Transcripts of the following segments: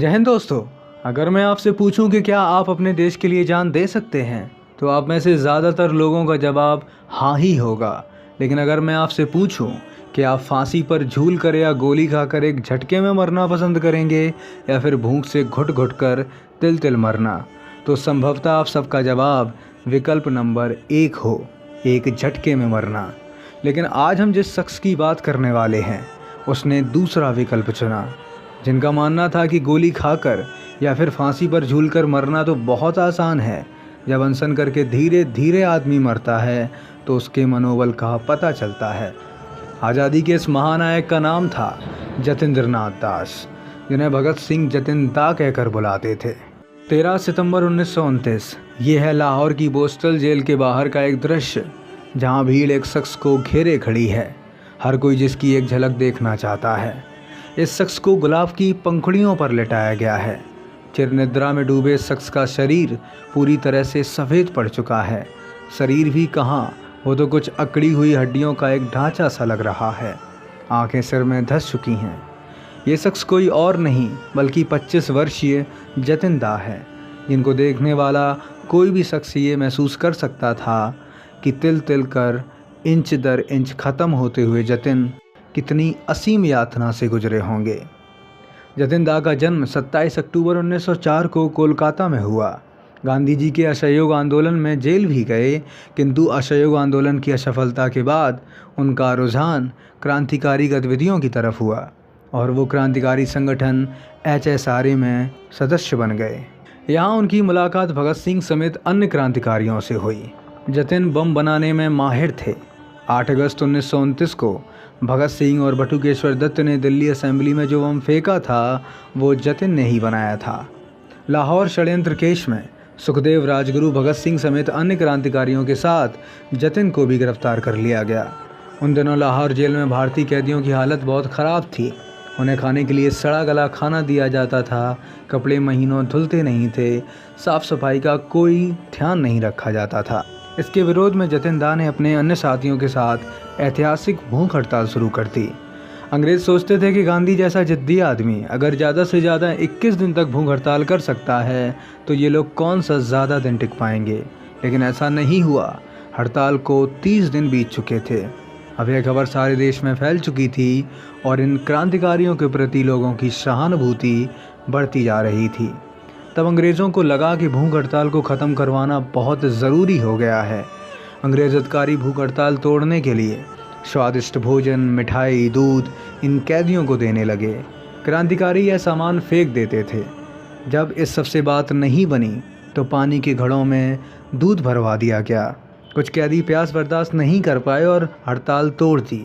जय हिंद दोस्तों। अगर मैं आपसे पूछूं कि क्या आप अपने देश के लिए जान दे सकते हैं तो आप में से ज़्यादातर लोगों का जवाब हाँ ही होगा। लेकिन अगर मैं आपसे पूछूं कि आप फांसी पर झूल कर या गोली खाकर एक झटके में मरना पसंद करेंगे या फिर भूख से घुट घुट कर तिल तिल मरना, तो संभवतः आप सबका जवाब विकल्प नंबर 1 हो, एक झटके में मरना। लेकिन आज हम जिस शख्स की बात करने वाले हैं उसने दूसरा विकल्प चुना, जिनका मानना था कि गोली खाकर या फिर फांसी पर झूलकर मरना तो बहुत आसान है। जब अनशन करके धीरे धीरे आदमी मरता है तो उसके मनोबल का पता चलता है। आज़ादी के इस महानायक का नाम था जतिंद्र नाथ दास, जिन्हें भगत सिंह जतिन-दा कहकर बुलाते थे। 13 सितंबर 1929 ये है लाहौर की बोस्टल जेल के बाहर का एक दृश्य, जहां भीड़ एक शख्स को घेरे खड़ी है। हर कोई जिसकी एक झलक देखना चाहता है। इस शख्स को गुलाब की पंखुड़ियों पर लिटाया गया है। चिरनिद्रा में डूबे इस शख्स का शरीर पूरी तरह से सफ़ेद पड़ चुका है। शरीर भी कहाँ, वो तो कुछ अकड़ी हुई हड्डियों का एक ढांचा सा लग रहा है। आंखें सिर में धंस चुकी हैं। ये शख्स कोई और नहीं बल्कि 25 वर्षीय जतिन-दा है, जिनको देखने वाला कोई भी शख्स ये महसूस कर सकता था कि तिल तिल कर इंच दर इंच ख़त्म होते हुए जतिन कितनी असीम यातना से गुजरे होंगे। जतिन-दा का जन्म 27 अक्टूबर 1904 को कोलकाता में हुआ। गांधी जी के असहयोग आंदोलन में जेल भी गए, किंतु असहयोग आंदोलन की असफलता के बाद उनका रुझान क्रांतिकारी गतिविधियों की तरफ हुआ और वो क्रांतिकारी संगठन HSRA में सदस्य बन गए। यहाँ उनकी मुलाकात भगत सिंह समेत अन्य क्रांतिकारियों से हुई। जतिन बम बनाने में माहिर थे। 8 अगस्त 1929 को भगत सिंह और बटुकेश्वर दत्त ने दिल्ली असेंबली में जो बम फेंका था वो जतिन ने ही बनाया था। लाहौर षड्यंत्र केस में सुखदेव राजगुरु, भगत सिंह समेत अन्य क्रांतिकारियों के साथ जतिन को भी गिरफ्तार कर लिया गया। उन दिनों लाहौर जेल में भारतीय कैदियों की हालत बहुत ख़राब थी। उन्हें खाने के लिए सड़ा गला खाना दिया जाता था। कपड़े महीनों धुलते नहीं थे। साफ़ सफाई का कोई ध्यान नहीं रखा जाता था। इसके विरोध में जतिन-दा ने अपने अन्य साथियों के साथ ऐतिहासिक भूख हड़ताल शुरू कर दी। अंग्रेज़ सोचते थे कि गांधी जैसा जिद्दी आदमी अगर ज़्यादा से ज़्यादा 21 दिन तक भूख हड़ताल कर सकता है तो ये लोग कौन सा ज़्यादा दिन टिक पाएंगे। लेकिन ऐसा नहीं हुआ। हड़ताल को 30 दिन बीत चुके थे। अब यह खबर सारे देश में फैल चुकी थी और इन क्रांतिकारियों के प्रति लोगों की सहानुभूति बढ़ती जा रही थी। तब अंग्रेज़ों को लगा कि भूख हड़ताल को ख़त्म करवाना बहुत ज़रूरी हो गया है। अंग्रेज़ अधिकारी भूख हड़ताल तोड़ने के लिए स्वादिष्ट भोजन, मिठाई, दूध इन कैदियों को देने लगे। क्रांतिकारी यह सामान फेंक देते थे। जब इस सबसे बात नहीं बनी तो पानी के घड़ों में दूध भरवा दिया गया। कुछ कैदी प्यास बर्दाश्त नहीं कर पाए और हड़ताल तोड़ दी।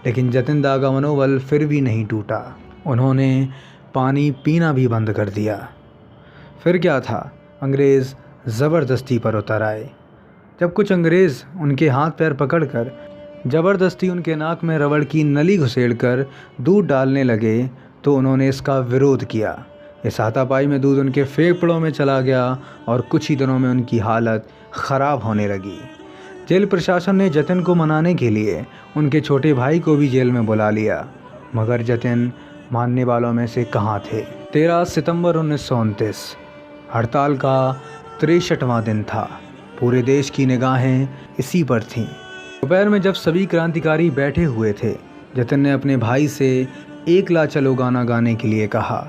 लेकिन जतिन-दा का मनोबल फिर भी नहीं टूटा। उन्होंने पानी पीना भी बंद कर दिया। फिर क्या था, अंग्रेज़ ज़बरदस्ती पर उतर आए। जब कुछ उनके हाथ पैर पकड़कर ज़बरदस्ती उनके नाक में रबड़ की नली घुसेड़कर दूध डालने लगे तो उन्होंने इसका विरोध किया। इस हाथापाई में दूध उनके फेफड़ों में चला गया और कुछ ही दिनों में उनकी हालत ख़राब होने लगी। जेल प्रशासन ने जतिन को मनाने के लिए उनके छोटे भाई को भी जेल में बुला लिया, मगर जतिन मानने वालों में से कहाँ थे। 13 सितंबर 1929 हड़ताल का 63वां दिन था। पूरे देश की निगाहें इसी पर थीं। दोपहर में जब सभी क्रांतिकारी बैठे हुए थे, जतिन ने अपने भाई से एक ला चलो गाना गाने के लिए कहा।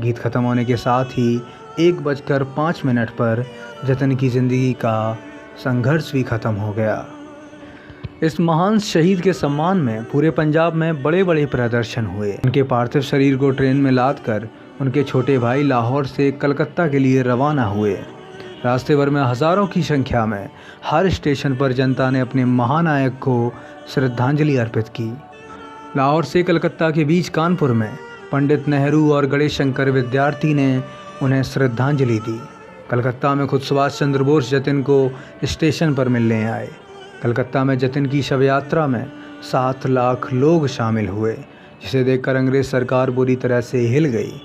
गीत ख़त्म होने के साथ ही 1:05 पर जतिन की ज़िंदगी का संघर्ष भी ख़त्म हो गया। इस महान शहीद के सम्मान में पूरे पंजाब में बड़े बड़े प्रदर्शन हुए। उनके पार्थिव शरीर को ट्रेन में लाद कर उनके छोटे भाई लाहौर से कलकत्ता के लिए रवाना हुए। रास्ते भर में हज़ारों की संख्या में हर स्टेशन पर जनता ने अपने महानायक को श्रद्धांजलि अर्पित की। लाहौर से कलकत्ता के बीच कानपुर में पंडित नेहरू और गणेश शंकर विद्यार्थी ने उन्हें श्रद्धांजलि दी। कलकत्ता में खुद सुभाष चंद्र बोस जतिन को स्टेशन पर मिलने आए। कलकत्ता में जतिन की शव यात्रा में 7 लाख लोग शामिल हुए, जिसे देखकर अंग्रेज़ सरकार बुरी तरह से हिल गई।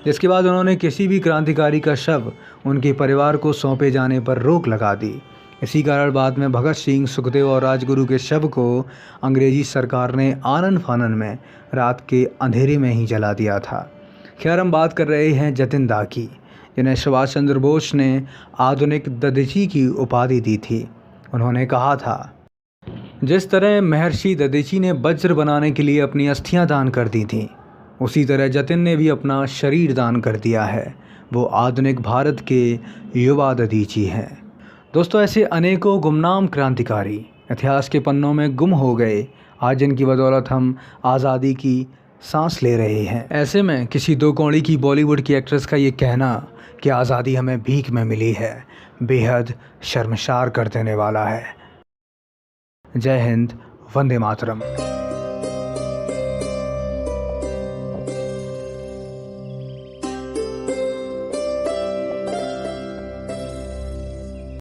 जिसके बाद उन्होंने किसी भी क्रांतिकारी का शव उनके परिवार को सौंपे जाने पर रोक लगा दी। इसी कारण बाद में भगत सिंह, सुखदेव और राजगुरु के शव को अंग्रेजी सरकार ने आनन फानन में रात के अंधेरे में ही जला दिया था। खैर, हम बात कर रहे हैं जतिन दा की, जिन्हें सुभाष चंद्र बोस ने आधुनिक ददीची की उपाधि दी थी। उन्होंने कहा था, जिस तरह महर्षि ददीची ने वज्र बनाने के लिए अपनी अस्थियां दान कर दी थीं, उसी तरह जतिन ने भी अपना शरीर दान कर दिया है। वो आधुनिक भारत के युवा ददीची हैं। दोस्तों, ऐसे अनेकों गुमनाम क्रांतिकारी इतिहास के पन्नों में गुम हो गए, आज जिनकी बदौलत हम आज़ादी की सांस ले रहे हैं। ऐसे में किसी दो कौड़ी की बॉलीवुड की एक्ट्रेस का ये कहना कि आज़ादी हमें भीख में मिली है, बेहद शर्मसार कर देने वाला है। जय हिंद, वंदे मातरम।